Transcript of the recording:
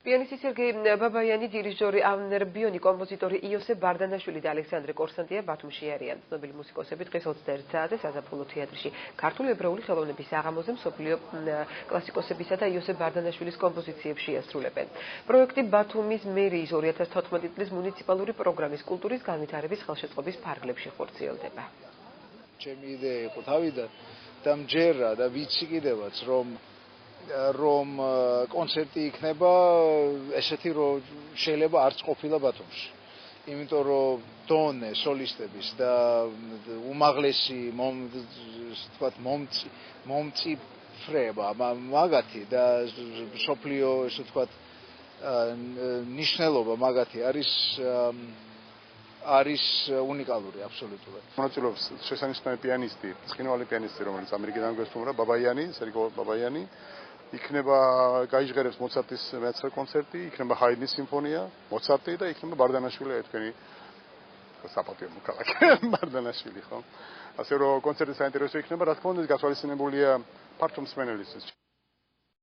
Pianisti Sergei Babayani, დირიჟორი Avner Bioni, კომპოზიტორი იოსებ ბარდანაშვილი და ალექსანდრე კორსანტია ბათუმში არიან. ცნობილი მუსიკოსები დღეს 21 საათზე საზაფხულო თეატრში ქართული ებრაული ხელოვნების საღამოზე მსოფლიო კლასიკოსებისა და იოსებ ბარდანაშვილის კომპოზიციებს შეასრულებენ. პროექტი ბათუმის მერიის 2014 წლის მუნიციპალური პროგრამის კულტურის განვითარების ხელშეწყობის ფარგლებში ხორციელდება. ჩემი იდეა იყო თავიდან და მჯერა და ვიცი კიდევაც რომ კონცერტი იქნება ესეთი რომ შეიძლება არც ყოფილა ბათუმში. იმიტომ რომ დონე სოლისტების და უმაღლესი მომწიფრება მაგათი და სოფლიო ესე ვთქვათ ნიშნულობა მაგათი არის უნიკალური აბსოლუტურად. მონაწილეობს შესანიშნავი პიანისტი, ცხინვალი პიანისტი, რომელიც ამერიკიდან გვესტუმრა, ბაბაიანი, სერგო ბაბაიანი. იქნება გაიჟღერებს მოცარტის მეცხრე კონცერტი, იქნება ჰაიდნის სიმფონია, მოცარტი და იქნება ბარდანაშვილი, თქვენი საპატიო მოქალაქე ბარდანაშვილი, ხო? ასე რომ კონცერტი საინტერესო იქნება, რა თქმა უნდა, გასვალისწინებულია ფართო მსმენელისთვის.